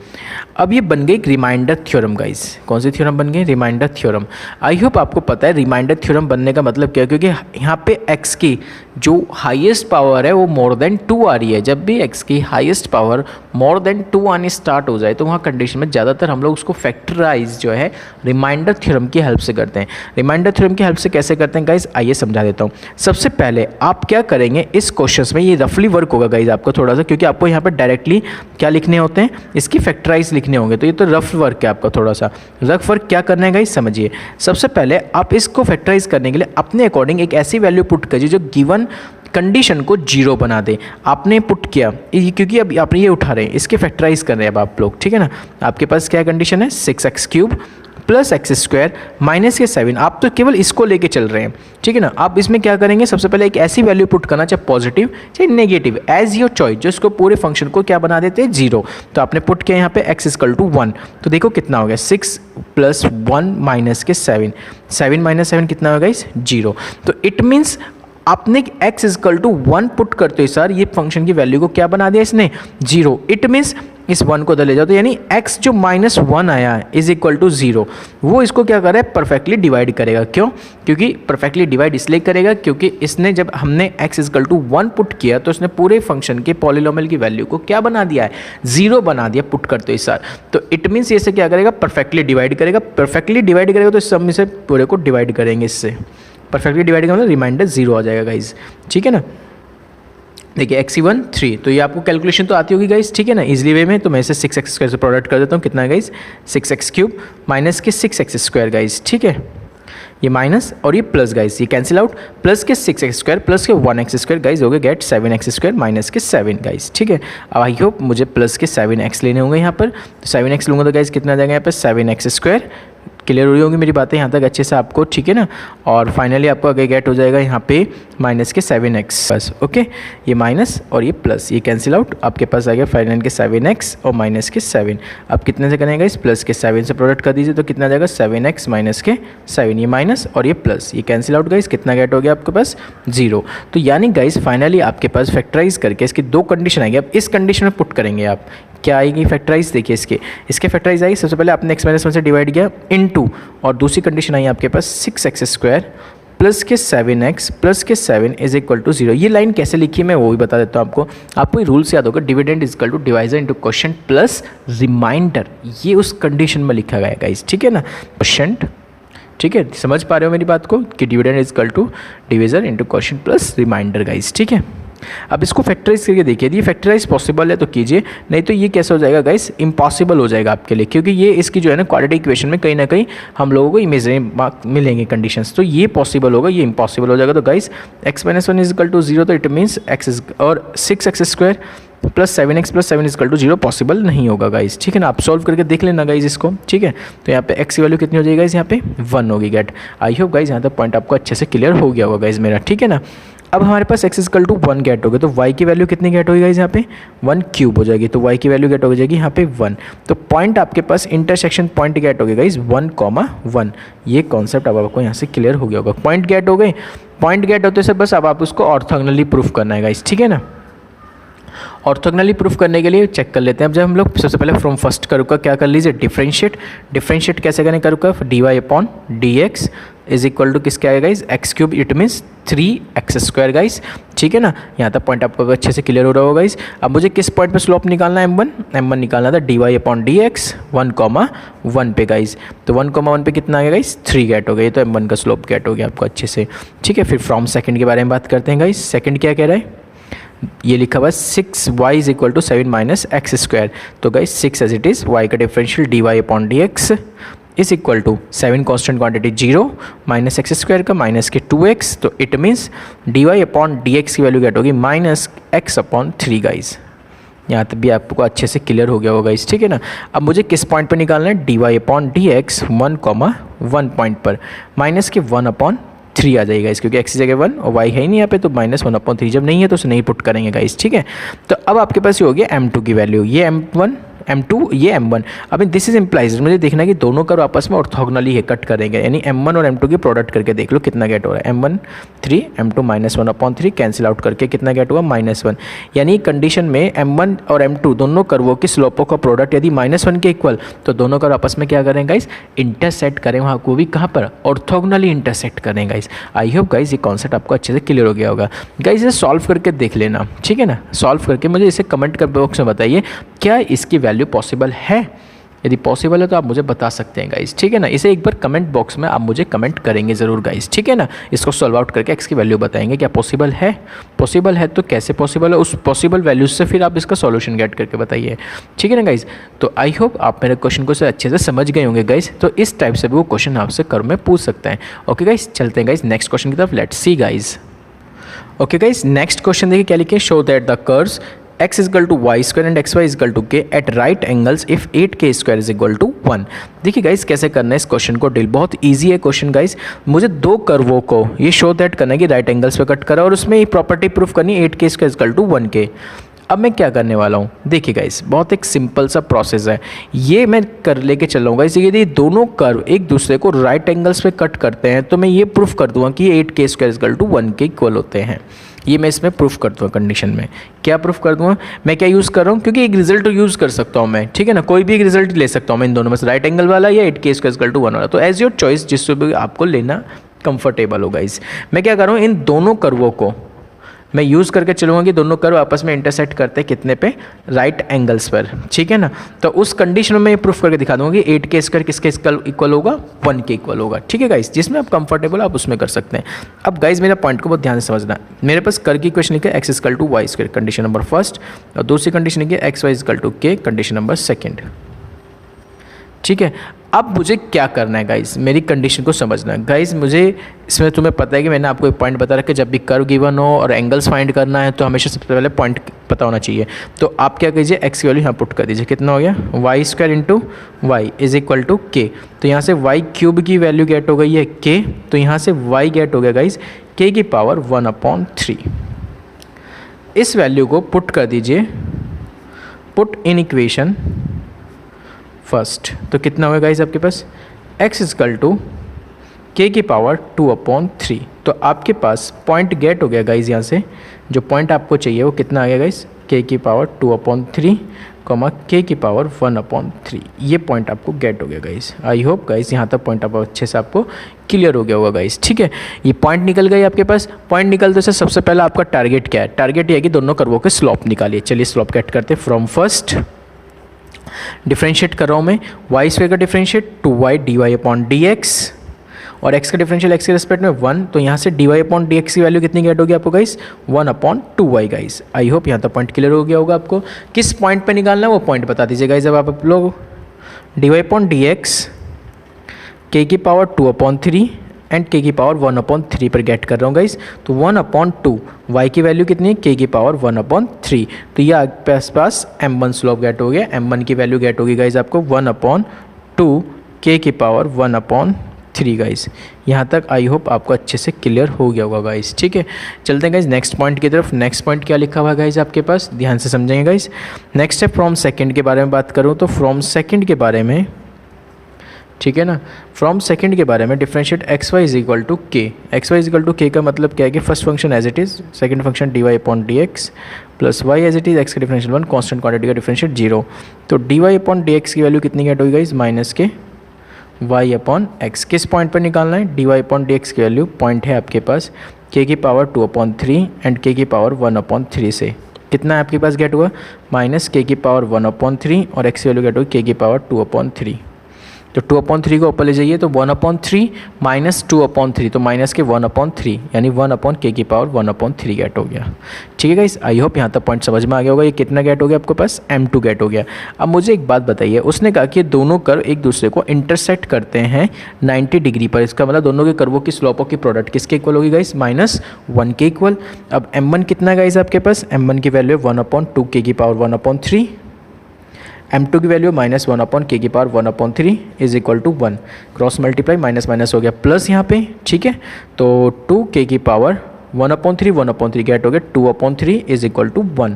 अब ये बन गई रिमाइंडर थ्योरम गाइज। कौन सी थ्योरम बन गई, रिमाइंडर थ्योरम। आई होप आपको पता है रिमाइंडर थ्योरम बनने का मतलब क्या है, क्योंकि यहाँ पे x की जो हाईएस्ट पावर है वो मोर देन 2 आ रही है। जब भी x की हाईएस्ट पावर मोर देन 2 आनी स्टार्ट हो जाए तो वहाँ कंडीशन में ज़्यादातर हम लोग उसको फैक्टराइज जो है रिमाइंडर थ्योरम की हेल्प से करते हैं। रिमाइंडर थ्योरम की हेल्प से कैसे करते हैं गाइज, आइए समझा देता हूँ। सबसे पहले आप क्या करेंगे, इस क्वेश्चन में ये रफली वर्क होगा गाइज आपको थोड़ा सा, क्योंकि आपको यहाँ पर डायरेक्टली क्या लिखने होते हैं, इसकी फैक्टराइज लिखने होंगे। तो ये तो रफ वर्क है आपका, थोड़ा सा रफ वर्क क्या करना है गाइज समझिए। सबसे पहले आप इसको फैक्टराइज करने के लिए अपने अकॉर्डिंग एक ऐसी वैल्यू पुट कीजिए जो गिवन कंडीशन को 0 बना दे। आपने पुट किया, क्योंकि अब आप ये उठा रहे हैं, इसके फैक्टराइज कर रहे हैं अब आप लोग। ठीक है ना, आपके पास क्या कंडीशन है, 6x³ प्लस x² माइनस के 7। आप तो केवल इसको लेके चल रहे हैं। ठीक है ना, आप इसमें क्या करेंगे, सबसे पहले एक ऐसी वैल्यू पुट करना, चाहे पॉजिटिव चाहे नेगेटिव, एज योर चॉइस, जो इसको पूरे फंक्शन को क्या बना देते हैं 0। तो आपने पुट किया यहाँ पे x इक्वल टू 1। तो देखो कितना हो गया, 6 + 1 माइनस के 7, 7 माइनस 7 कितना होगा इस 0। तो इट मीन्स आपने x इक्वल टू 1 पुट करते हो सर, ये फंक्शन की वैल्यू को क्या बना दिया इसने 0। इट मीन्स इस 1 को इधर ले जाओ, तो यानी x जो -1 आया है इज इक्वल टू 0, वो इसको क्या कर रहा है, परफेक्टली डिवाइड करेगा। क्यों, क्योंकि परफेक्टली डिवाइड इसलिए करेगा क्योंकि इसने जब हमने x इक्वल टू 1 पुट किया तो इसने पूरे फंक्शन के पॉलिनोमियल की वैल्यू को क्या बना दिया है, 0 बना दिया पुट करते हो सर। तो इट मीन्स ये से क्या करेगा, परफेक्टली डिवाइड करेगा। परफेक्टली डिवाइड करेगा तो इस सब में से पूरे को डिवाइड करेंगे, इससे परफेक्टली डिवाइड करना मतलब रिमाइंडर 0 आ जाएगा गाइज। ठीक है ना, देखिए x1 3, तो ये आपको कैलकुलेशन तो आती होगी गाइज। ठीक है ना, इजीली वे में। तो मैं इसे 6x² से प्रोडक्ट कर देता हूँ, कितना है गाइज 6x³ माइनस के 6x² गाइज। ठीक है, ये माइनस और ये प्लस गाइज, ये कैंसिल आउट, प्लस के 6x² प्लस के 1x² गाइज हो गए गेट 7x² माइनस के 7 गाइज। ठीक है, अब आई होप मुझे प्लस के 7x लेने होंगे यहाँ पर। तो 7x लूँगा तो गाइज कितना आ जाएगा यहाँ पर 7x²। क्लियर हो रही होंगी मेरी बातें यहाँ तक अच्छे से आपको। ठीक है ना, और फाइनली आपको आगे गेट हो जाएगा यहाँ पे माइनस के 7x बस। ओके, ये माइनस और ये प्लस, ये कैंसिल आउट, आपके पास आ गया फाइनल के 7x और माइनस के 7। अब कितने से करेंगे इस प्लस के 7 से प्रोडक्ट कर दीजिए, तो कितना आ जाएगा 7x माइनस के 7, ये माइनस और ये प्लस, ये कैंसिल आउट गाइस, कितना गेट हो गया आपके पास 0। तो यानी गाइस फाइनली आपके पास फैक्टराइज करके इसकी 2 कंडीशन आएगी। अब इस कंडीशन में पुट करेंगे आप, क्या आएगी फैक्टराइज, देखिए इसके फैक्टराइज आएगी। सबसे पहले आपने x-1 से डिवाइड किया इनटू, और दूसरी कंडीशन आई आपके पास 6x² प्लस के 7x प्लस के 7 इज इक्वल टू 0। ये लाइन कैसे लिखी है मैं वो भी बता देता हूँ आपको। आपको ये रूल्स याद होगा, dividend is equal to divisor into quotient plus reminder, ये उस कंडीशन में लिखा गया है गाइस। ठीक है ना, क्वोशिएंट, ठीक है, समझ पा रहे हो मेरी बात को कि dividend is equal to divisor into quotient plus reminder guys. ठीक है, अब इसको फैक्टराइज करके देखिए, ये फैक्टराइज पॉसिबल है तो कीजिए, नहीं तो ये कैसे हो जाएगा गाइस, इम्पॉसिबल हो जाएगा आपके लिए, क्योंकि ये इसकी जो है ना क्वाड्रेटिक इक्वेशन में कहीं ना कहीं हम लोगों को इमेजिनरी मार्क मिलेंगे कंडीशंस, तो ये पॉसिबल होगा, ये इम्पॉसिबल हो जाएगा। तो guys x-1 is equal to 0, तो इट मीन्स x और 6x² plus 7x plus 7 is equal to 0 possible नहीं होगा गाइस। ठीक है ना, आप सॉल्व करके देख लेना गाइस इसको। ठीक है, तो यहाँ पे x की वैल्यू कितनी हो जाएगी गाइस, यहाँ पे 1 होगी गेट। आई होप गाइस यहाँ तक पॉइंट आपको अच्छे से क्लियर हो गया होगा गाइस मेरा। ठीक है ना, अब हमारे पास x इक्वल टू 1 गेट हो गया, तो y की वैल्यू कितनी गेट होगी गाइस, यहाँ पे 1³ हो जाएगी, तो y की वैल्यू गेट हो जाएगी यहाँ पे 1। तो पॉइंट आपके पास इंटरसेक्शन पॉइंट गेट हो गया गाइस 1,1। ये कॉन्सेप्ट अब आपको यहाँ से क्लियर हो गया होगा। पॉइंट गेट हो गए, पॉइंट गेट होते सर बस अब आप उसको ऑर्थोगोनली प्रूफ करना है गाइस। ठीक है ना, ऑर्थोगोनली प्रूफ करने के लिए चेक कर लेते हैं। अब जब हम लोग सबसे पहले फ्रॉम फर्स्ट करू का क्या कर लीजिए, डिफरेंशिएट कैसे करें करू का, dy/dx इज इक्वल टू किसके आएगा guys, x³ it means 3x² guys. ठीक है ना, यहाँ तक पॉइंट आपको अच्छे से क्लियर हो रहा होगा गाइस। अब मुझे किस पॉइंट पे स्लोप निकालना है, m1 निकालना था, dy/dx 1,1 पे गाइस। तो 1,1 पे कितना आ गया गाइस, 3 गेट हो गई, तो m1 का स्लोप गेट हो गया आपको अच्छे से। ठीक है, फिर फ्रॉम सेकंड के बारे में बात करते हैं गाइस। सेकंड क्या कह रहा है, ये लिखा हुआ है 6y is equal to 7 minus x square. तो guys 6 as it is, y का differential dy upon dx is equal to 7 constant quantity 0 minus x square का माइनस के 2x, तो it means dy upon dx की value get होगी minus x upon 3 guys. यहाँ तक भी आपको अच्छे से क्लियर हो गया होगा इस, ठीक है ना। अब मुझे किस पॉइंट पर निकालना है, dy अपॉन dx 1,1 पॉइंट पर माइनस के 1/3 आ जाएगा इस, क्योंकि x की जगह 1 और y है ही नहीं यहाँ पे, तो माइनस 1/3 जब नहीं है तो उसे नहीं पुट करेंगे गाइस, ठीक है। तो अब आपके पास ये हो गया m2 की वैल्यू, ये m1 m2 ये m1। अब दिस इज इम्प्लाइज, मुझे देखना है कि दोनों कर्व आपस में ऑर्थोगोनली है, कट करेंगे, यानी m1 और m2 की प्रोडक्ट करके देख लो कितना गेट हो रहा है, m1 3 m2 minus 1/3 cancel out करके कितना गेट हुआ -1। यानी कंडीशन में m1 और m2 दोनों कर्वों की स्लोपों का प्रोडक्ट यदि -1 के इक्वल, तो दोनों कर्व आपस में क्या करें गाइस, इंटरसेक्ट करें, वहाँ को भी कहाँ पर ऑर्थोगोनली इंटरसेक्ट करें गाइस। आई होप गाइस ये कॉन्सेप्ट आपको अच्छे से क्लियर हो गया होगा गाइस। इसे सॉल्व करके देख लेना, ठीक है ना। सॉल्व करके मुझे इसे कमेंट बॉक्स में बताइए क्या इसकी वैल्यू पॉसिबल है। यदि पॉसिबल है तो आप मुझे बता सकते हैं गाइस, ठीक है ना। इसे एक बार कमेंट बॉक्स में आप मुझे कमेंट करेंगे ज़रूर गाइस, ठीक है ना। इसको सॉल्व आउट करके एक्स की वैल्यू बताएंगे क्या पॉसिबल है। पॉसिबल है तो कैसे पॉसिबल है, उस पॉसिबल वैल्यूज से फिर आप इसका सॉल्यूशन गेट करके बताइए, ठीक है ना गाइस। तो आई होप आप मेरे क्वेश्चन को अच्छे से समझ गए होंगे गाइस। तो इस टाइप से भी वो क्वेश्चन आपसे कर्व में पूछ सकते हैं। ओके गाइस, चलते हैं गाइस नेक्स्ट क्वेश्चन की तरफ, let's see guys. Okay guys, next question देखिए क्या लिखे, show that the curves x is equal to y square and xy is equal to k at right angles if 8k square is equal to 1। देखिए guys कैसे करना है इस question को deal, बहुत इजी है क्वेश्चन गाइस। मुझे दो कर्वों को ये शो दैट करना है कि राइट एंगल्स पे कट करा और उसमें ये प्रॉपर्टी प्रूफ करनी है 8k square is equal to 1k। अब मैं क्या करने वाला हूँ, देखिए गाइस बहुत एक सिंपल सा प्रोसेस है, ये मैं कर लेके चल रहा हूँ गाइस। यदि दोनों कर्व एक दूसरे को राइट एंगल्स पे कट करते हैं तो मैं ये प्रूफ कर दूंगा कि ये 8k square equal to 1k equal होते हैं। ये मैं इसमें प्रूफ कर दूँगा कंडीशन में। क्या प्रूफ कर दूँगा, मैं क्या यूज़ कर रहा हूँ, क्योंकि एक रिजल्ट यूज़ कर सकता हूँ मैं, ठीक है ना। कोई भी एक रिजल्ट ले सकता हूँ मैं इन दोनों में से, राइट एंगल वाला या 8k स्क्वायर इक्वल टू 1 वाला। तो एज योर चॉइस, जिससे भी आपको लेना कंफर्टेबल होगा इस। मैं क्या कर रहा हूँ, इन दोनों कर्वों को मैं यूज़ करके चलूँगा कि दोनों कर्व आपस में इंटरसेक्ट करते हैं कितने पे, राइट एंगल्स पर, ठीक है ना। तो उस कंडीशन में मैं ये प्रूफ करके दिखा दूँगा कि 8k स्क्वायर किसके इक्वल होगा, 1k इक्वल होगा, ठीक है गाइस। जिसमें आप कंफर्टेबल आप उसमें कर सकते हैं। अब गाइस मेरा पॉइंट को बहुत ध्यान से समझना, मेरे पास कर्व की इक्वेशन लिखा है x equal to y square, condition number first, और दूसरी कंडीशन लिखी है xy equal to k, condition number second, ठीक है। अब मुझे क्या करना है गाइस, मेरी कंडीशन को समझना है गाइस। मुझे इसमें तुम्हें पता है कि मैंने आपको एक पॉइंट बता रखा है, जब भी कर्व गिवन हो और एंगल्स फाइंड करना है तो हमेशा सबसे पहले पॉइंट पता होना चाहिए। तो आप क्या कीजिए, एक्स की वैल्यू यहाँ पुट कर दीजिए, कितना हो गया, y square into y is equal to k. तो यहाँ से वाई क्यूब की वैल्यू गेट हो गई है के, तो यहाँ से वाई गेट हो गया गाइस के की पावर 1/3। इस वैल्यू को पुट कर दीजिए, पुट इन इक्वेशन फर्स्ट। तो कितना होगा गाइस आपके पास, x इक्वल टू के की पावर 2/3। तो आपके पास पॉइंट गेट हो गया गाइस। यहाँ से जो पॉइंट आपको चाहिए वो कितना आ गया गाइस, के की पावर 2/3 के की पावर 1/3। ये पॉइंट आपको गेट हो गया गाइस। आई होप गाइस यहाँ तक पॉइंट आप अच्छे से आपको क्लियर हो गया होगा गाइस, ठीक है। ये पॉइंट निकल गए आपके पास। पॉइंट निकलते से सबसे पहला आपका टारगेट क्या है, टारगेट ये है कि दोनों कर्वों के स्लोप निकालिए। चलिए स्लोप गेट करते हैं। फ्रॉम फर्स्ट डिफरेंशिएट कर रहा हूँ मैं, वाई स्क्वायर का differentiate 2y dy upon dx, और x का डिफरेंशियल x के रिस्पेक्ट में 1, तो यहाँ से dy अपॉन dx की वैल्यू कितनी गेट होगी आपको guys, 1/2y guys. I hope यहाँ तक पॉइंट क्लियर हो गया होगा आपको। किस पॉइंट पे निकालना है वो पॉइंट बता दीजिए गाइस। अब आप लोग dy अपॉन dx k की पावर 2/3 एंड k की पावर 1/3 पर गेट कर रहा हूँ गाइस। तो 1/2 y की वैल्यू कितनी है, k की पावर 1/3। तो ये आपके पास m1 स्लोप गेट हो गया। m1 की वैल्यू गेट होगी गाइस आपको 1/2 k की पावर 1/3 गाइस। यहाँ तक आई होप आपको अच्छे से क्लियर हो गया होगा गाइस, ठीक है। चलते हैं गाइस नेक्स्ट पॉइंट की तरफ। नेक्स्ट पॉइंट क्या लिखा हुआ है गाइस आपके पास, ध्यान से समझेंगे गाइस। नेक्स्ट है फ्रॉम सेकेंड के बारे में बात करूँ तो फ्रॉम सेकेंड के बारे में, ठीक है ना। फ्रॉम सेकंड के बारे में differentiate x y is equal to k. X y is equal to k का मतलब क्या है कि first function as it is, second function d y upon d x plus y as it is, x का differential 1, constant quantity का differentiate 0। तो d y upon d x की value कितनी गेट होगी guys, minus k y upon x. किस point पर निकालना है, D y upon d x की वैल्यू, पॉइंट है आपके पास के की पावर 2/3 एंड के की पावर 1/3 से कितना आपके पास गेट हुआ, माइनस के की पावर 1/3 और एक्स की वैल्यू गेट होगी के की पावर 2/3। तो 2/3 को ऊपर ले जाइए तो 1/3 माइनस 2/3, तो माइनस के 1/3 यानी 1/k⁻1/3 गेट हो गया। ठीक है गाइस, आई होप यहाँ तक पॉइंट समझ में आ गया होगा। ये कितना गेट हो गया आपके पास, m2 गेट हो गया। अब मुझे एक बात बताइए, उसने कहा कि दोनों कर्व एक दूसरे को इंटरसेक्ट करते हैं 90 डिग्री पर। इसका मतलब दोनों के कर्वों की स्लोपों की प्रोडक्ट किसके इक्वल होगी गाइस, -1 के इक्वल। अब m1 कितना है गाइस आपके पास, m1 की वैल्यू है 1/2k⁻1/3, m2 की value -1/k⁻1/3 is equal to 1। Cross multiply minus minus हो गया प्लस यहाँ पे। ठीक है, तो 2k⁻1/3 1/3 गेट हो गया 2/3 is equal to 1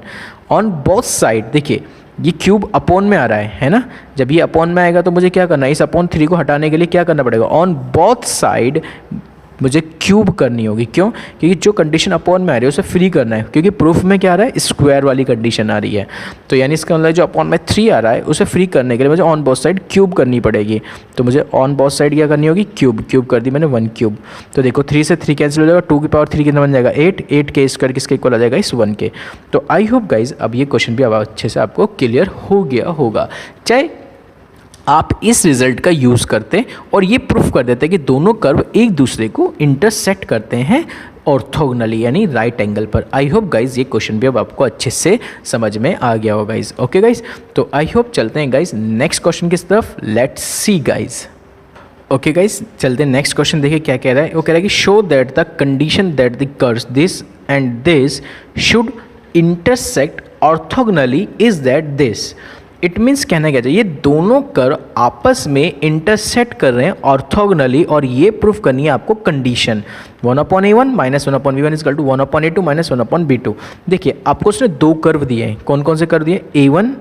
on both side. देखिए ये क्यूब अपॉन में आ रहा है ना, जब ये अपॉन में आएगा तो मुझे क्या करना है, इस अपॉन 3 को हटाने के लिए क्या करना पड़ेगा, ऑन बोथ साइड मुझे क्यूब करनी होगी। क्यों, क्योंकि जो कंडीशन अपॉन में आ रही है उसे फ्री करना है, क्योंकि प्रूफ में क्या आ रहा है, स्क्वायर वाली कंडीशन आ रही है। तो यानी इसका मतलब जो अपॉन में 3 आ रहा है उसे फ्री करने के लिए मुझे ऑन बोथ साइड क्यूब करनी पड़ेगी। तो मुझे ऑन बोथ साइड क्या करनी होगी, क्यूब कर दी मैंने 1 क्यूब। तो देखो 3 से 3 कैंसिल हो जाएगा, 2⁻3 कितना बन जाएगा 8 के स्क्वायर किसके इक्वल आ जाएगा, इस 1 के। तो आई होप गाइज अब ये क्वेश्चन भी अब अच्छे से आपको क्लियर हो गया होगा। चाहे आप इस रिजल्ट का यूज़ करते और ये प्रूफ कर देते कि दोनों कर्व एक दूसरे को इंटरसेक्ट करते हैं ऑर्थोगोनली यानी राइट एंगल पर। आई होप गाइज ये क्वेश्चन भी अब आपको अच्छे से समझ में आ गया होगा गाइज। ओके गाइज, तो आई होप चलते हैं गाइज नेक्स्ट क्वेश्चन की तरफ। Let's see guys. Okay guys, चलते हैं नेक्स्ट क्वेश्चन। देखिए क्या कह रहा है, वो कह रहा है कि show that the condition that the curves this and this should intersect orthogonally is that this. It means कहना क्या चाहिए, ये दोनों कर्व आपस में इंटरसेक्ट कर रहे हैं ऑर्थोगोनली, और ये प्रूफ करनी है आपको condition 1/a1 minus 1/b1 is equal to 1/a2 minus 1/b2। देखिए आपको उसने 2 कर्व दिए हैं, कौन कौन से कर्व दिए, a1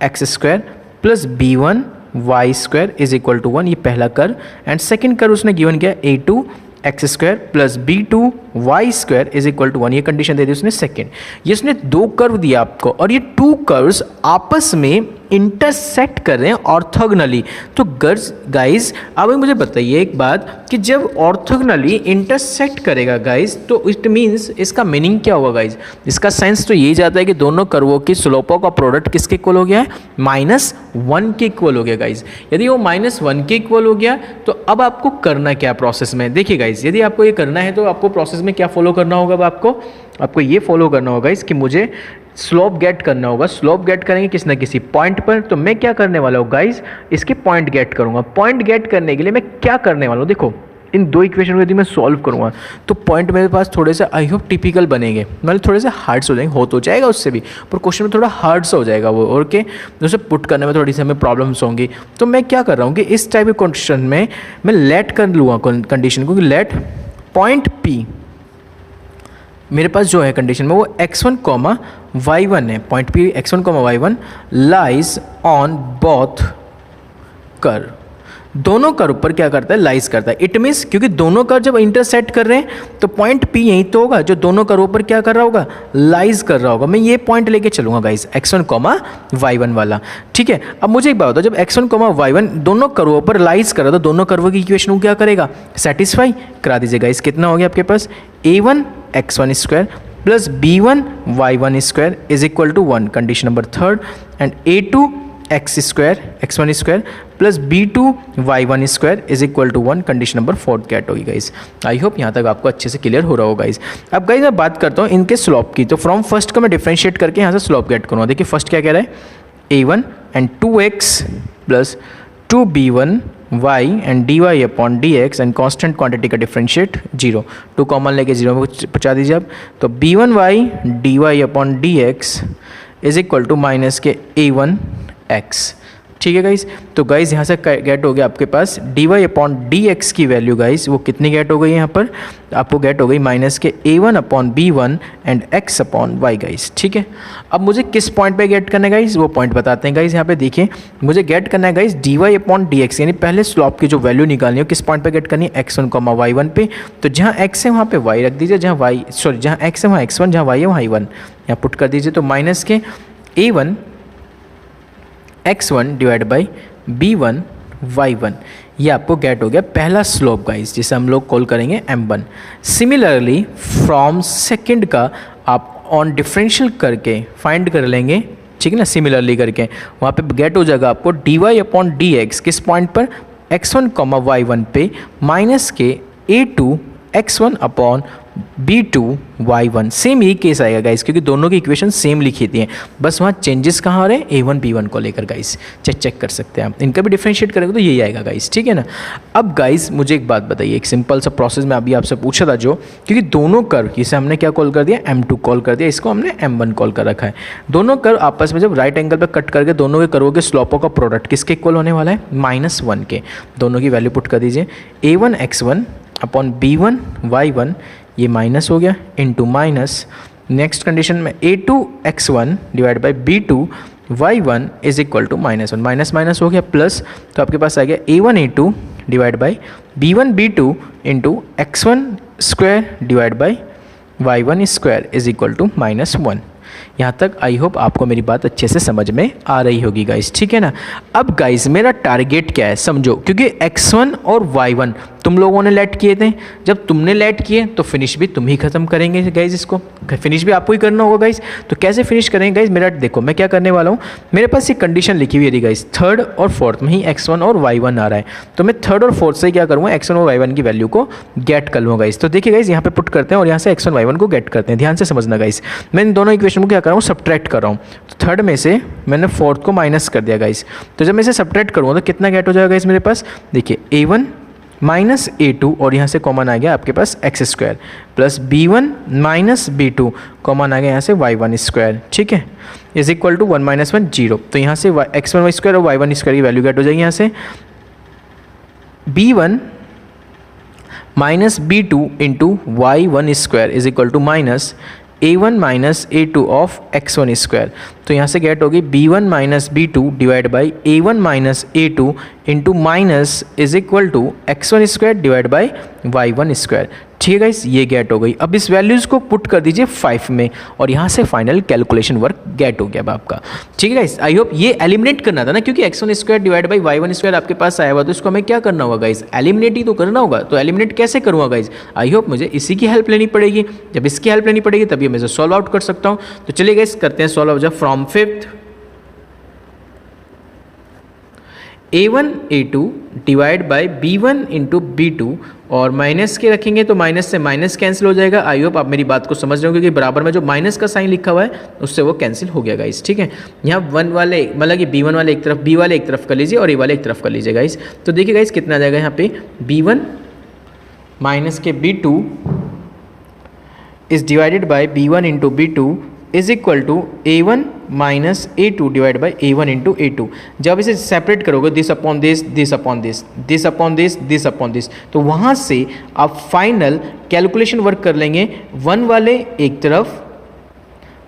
x² plus b1 y² is equal to 1, ये पहला कर्व। एंड सेकेंड कर्व उसने गिवन किया a2 x² plus b2 y² is equal to 1, ये कंडीशन दे दी उसने सेकेंड। ये उसने 2 कर्व दिया आपको, और ये 2 कर्व्स आपस में इंटरसेक्ट कर रहे हैं ऑर्थोगोनली। तो गाइज अब मुझे बताइए एक बात कि जब ऑर्थोगोनली इंटरसेक्ट करेगा गाइज तो इट मीन्स इसका मीनिंग क्या होगा गाइज, इसका सेंस तो यही जाता है कि दोनों कर्वों की स्लोपों का प्रोडक्ट किसके इक्वल हो गया है, -1 के इक्वल हो गया गाइज। यदि वो -1 के इक्वल हो गया तो अब आपको करना क्या प्रोसेस में, देखिए गाइज यदि आपको ये करना है तो आपको प्रोसेस में क्या फॉलो करना होगा, अब आपको ये फॉलो करना होगा गाइज कि मुझे स्लोप गेट करना होगा। स्लोप गेट करेंगे किसी न किसी पॉइंट पर, तो मैं क्या करने वाला हूँ गाइज, इसके पॉइंट गेट करूँगा। पॉइंट गेट करने के लिए मैं क्या करने वाला हूँ, देखो इन 2 इक्वेशन को यदि मैं सॉल्व करूँगा तो पॉइंट मेरे पास थोड़े से आई होप टिपिकल बनेंगे, मतलब थोड़े से हार्ड्स हो जाएंगे, हो तो जाएगा उससे भी, पर क्वेश्चन में थोड़ा हार्ड्स हो जाएगा वो, और के उसे पुट करने में थोड़ी सी हमें प्रॉब्लम्स होंगी। तो मैं क्या कर रहा हूँ कि इस टाइप के क्वेश्चन में मैं लेट कर लूँगा कंडीशन को, कि लेट पॉइंट P मेरे पास जो है कंडीशन में वो x1, y1 है। Point P x1, y1 lies on both curve, दोनों कर्व पर क्या करता है, लाइज करता है। इट मीन्स क्योंकि दोनों कर्व जब इंटरसेक्ट कर रहे हैं तो पॉइंट P यही तो होगा जो दोनों कर्वों पर क्या कर रहा होगा, लाइज कर रहा होगा। मैं ये पॉइंट लेके चलूंगा गाइस x1, y1 वाला। ठीक है, अब मुझे एक बात बताओ, जब x1, y1 दोनों कर्वों पर लाइज कर रहा तो दोनों कर्वों की इक्वेशन को क्या करेगा, सेटिस्फाई करा दीजिए गाइस। कितना हो गया आपके पास, a1 x1² plus b1 y1² is equal to 1, condition number 3, and a2 x1² plus b2 y1² is equal to 1, condition number 4 get होगी गाइस। आई होप यहाँ तक आपको अच्छे से क्लियर हो रहा होगा गाइस। अब गाइस मैं बात करता हूँ इनके स्लोप की, तो फ्रॉम फर्स्ट को मैं डिफरेंशिएट करके यहाँ से स्लोप गेट करूँगा। देखिए फर्स्ट क्या कह रहा है, a1 and 2x plus 2b1 y and dy upon dx and constant quantity का डिफरेंशिएट 0, 2 कॉमन लेके 0 में पहुँचा दीजिए आप। तो b1 y dy upon dx is equal to minus के a1 x। ठीक है गाइस, तो गाइस यहाँ से गेट हो गया आपके पास dy अपॉन dx की वैल्यू गाइस वो कितनी गेट हो गई यहाँ पर, आपको गेट हो गई माइनस के a1 upon b1 and x upon y guys. ठीक है, अब मुझे किस पॉइंट पे गेट करना है गाइस, वो पॉइंट बताते हैं गाइस। यहाँ पे देखिए मुझे गेट करना है गाइस dy अपॉन dx, यानी पहले स्लोप की जो वैल्यू निकालनी है किस पॉइंट पे गेट करनी है, x1, y1 पे। तो जहाँ x है वहाँ पे y रख दीजिए, जहाँ x है वहाँ x1, जहाँ y है वहाँ y1 यहाँ पुट कर दीजिए। तो माइनस के a1 x1 divide by b1 y1, ये आपको गेट हो गया पहला स्लोप गाइस, जिसे हम लोग कॉल करेंगे m1। सिमिलरली फ्रॉम सेकंड का आप ऑन डिफरेंशियल करके फाइंड कर लेंगे, ठीक है ना, सिमिलरली करके वहाँ पे गेट हो जाएगा आपको dy अपॉन dx किस पॉइंट पर, x1 कॉमा y1 पे माइनस के a2 x1 upon b2 y1, same यही केस आएगा गाइस, क्योंकि दोनों की इक्वेशन सेम लिखी थी हैं, बस वहाँ चेंजेस कहाँ आ रहे हैं, a1 b1 को लेकर गाइस। चेक कर सकते हैं आप, इनका भी डिफरेंशिएट करेंगे तो यही आएगा गाइस, ठीक है ना। अब गाइस मुझे एक बात बताइए, एक सिंपल सा प्रोसेस में अभी आपसे पूछा था जो, क्योंकि दोनों कर्व, इसे हमने क्या कॉल कर दिया, m2 कॉल कर दिया, इसको हमने m1 कॉल कर रखा है। दोनों कर्व आपस में जब राइट एंगल पर कट करके दोनों के कर्वों के स्लोपों का प्रोडक्ट किसके इक्वल होने वाला है, -1 के। दोनों की वैल्यू पुट कर दीजिए, a1 x1 upon b1 y1, ये माइनस हो गया, इंटू माइनस नेक्स्ट कंडीशन में a2 x1 divide by b2 y1 is equal to -1, minus minus हो गया प्लस, तो आपके पास आ गया a1 a2 divide by b1 b2 into x1 square divide by y1 square is equal to -1। यहाँ तक I hope आपको मेरी बात अच्छे से समझ में आ रही होगी गाइस, ठीक है ना। अब गाइस मेरा टारगेट क्या है समझो, क्योंकि x1 और y1 तुम लोगों ने लेट किए थे, जब तुमने लेट किए तो फिनिश भी तुम ही खत्म करेंगे गाइस, इसको फिनिश भी आपको ही करना होगा गाइस। तो कैसे फिनिश करेंगे गाइस, मेरा देखो मैं क्या करने वाला हूँ, मेरे पास ये कंडीशन लिखी हुई है गाइस, थर्ड और फोर्थ में ही x1 और y1 आ रहा है, तो मैं थर्ड और फोर्थ से क्या करूँगा, x1 और y1 की वैल्यू को गेट कर लूँगा गाइस। तो देखिए गाइस यहाँ पे पुट करते हैं और यहाँ से x1 y1 को गेट करते हैं, ध्यान से समझना गाइस। मैं इन दोनों इक्वेशन को क्या कर रहा हूँ, सब्ट्रैक्ट कर रहा हूँ। तो थर्ड में से मैंने फोर्थ को माइनस कर दिया गाइस, तो जब मैं इसे सब्ट्रैक्ट करूँगा तो कितना गेट हो जाएगा गाइस मेरे पास, देखिए a1 माइनस a2 और यहाँ से कॉमन आ गया आपके पास x square plus b1 minus b2 common आ गया यहाँ से y1 स्क्वायर, ठीक है, इज इक्वल टू 1 - 1 0। तो यहाँ से x1 y स्क्वायर और y1 स्क्वायर की वैल्यू गेट हो जाएगी, यहाँ से b1 minus b2 into y1 square is equal to minus a1 minus a2 of x1 square. तो यहाँ से गेट होगी b1 minus b2 divide by a1 minus a2 into minus is equal to x1 square divide by y1 square, ठीक है guys, ये gate हो गई। अब इस वैल्यूज़ को पुट कर दीजिए 5 में और यहाँ से फाइनल कैलकुलेशन वर्क गेट हो गया अब आपका, ठीक है गाइस। आई होप ये एलिमिनेट करना था ना, क्योंकि x1 square divide by y1 square आपके पास आया हुआ, तो इसको हमें क्या करना होगा गाइस, एलिमिनेट ही तो करना होगा। तो एलिमिनेट कैसे करूँगा गाइस, आई होप मुझे इसी की हेल्प लेनी पड़ेगी। जब इसकी हेल्प लेनी पड़ेगी तभी मैं इसे सॉल्व आउट कर सकता हूँ। तो चलिए गाइस करते हैं सॉल्व आउट। जब from fifth a1 a2 divide by b1 into b2 और माइनस के रखेंगे तो माइनस से माइनस कैंसिल हो जाएगा। आई होप आप मेरी बात को समझ रहे हो, क्योंकि बराबर में जो माइनस का साइन लिखा हुआ है उससे वो कैंसिल हो गया गाइस, ठीक है। यहाँ 1 वाले मतलब कि b1 वाले एक तरफ, b वाले एक तरफ कर लीजिए और a वाले एक तरफ कर लीजिए गाइस। तो देखिए गाइस कितना आ जाएगा यहाँ पे, b1 माइनस के b2 is divided by b1 into b2 is equal to a1 minus a2 divide by a1 into a2। जब इसे सेपरेट करोगे this upon this, this upon this, this upon this, this upon this, तो वहाँ से आप final calculation work कर लेंगे, 1 वाले एक तरफ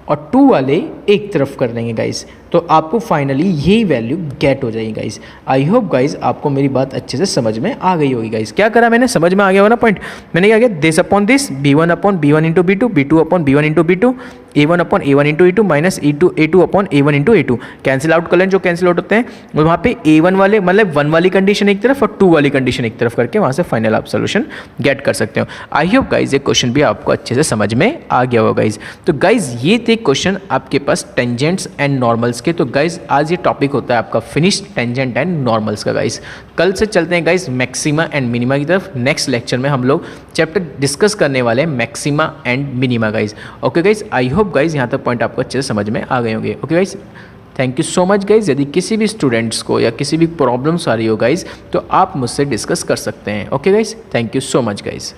और 2 वाले एक तरफ कर लेंगे गाइस, तो आपको फाइनली यही वैल्यू गेट हो जाएगी गाइस। आई होप गाइस आपको मेरी बात अच्छे से समझ में आ गई होगी गाइस। क्या करा मैंने, समझ में आ गया हो ना पॉइंट। मैंने क्या किया, this upon this, b1 upon b1 into b2, b2 upon b1 into b2, a1 upon a1 into a2 minus a2 upon a1 into a2, cancel out कर लें जो कैंसिल आउट होते हैं। और वहाँ पे a1 वाले मतलब 1 वाली कंडीशन एक तरफ और 2 वाली कंडीशन एक तरफ करके वहाँ से फाइनल आप सोल्यूशन गेट कर सकते हो। आई होप गाइज ये क्वेश्चन भी आपको अच्छे से समझ में आ गया होगा गाइज। तो गाइज ये थे क्वेश्चन आपके पास टेंजेंट्स एंड नॉर्मल्स के। तो गाइज आज ये टॉपिक होता है आपका फिनिश टेंजेंट एंड नॉर्मल्स का गाइज। कल से चलते हैं गाइज मैक्सिमा एंड मिनिमा की तरफ। नेक्स्ट लेक्चर में हम लोग चैप्टर डिस्कस करने वाले हैं maxima and minima guys. Okay guys, I hope guys यहाँ तक पॉइंट आपको अच्छे से समझ में आ गए होंगे। Okay guys, thank you so much guys. यदि किसी भी स्टूडेंट्स को या किसी भी प्रॉब्लम्स आ रही हो गाइज तो आप मुझसे डिस्कस कर सकते हैं। Okay guys, thank you so much guys.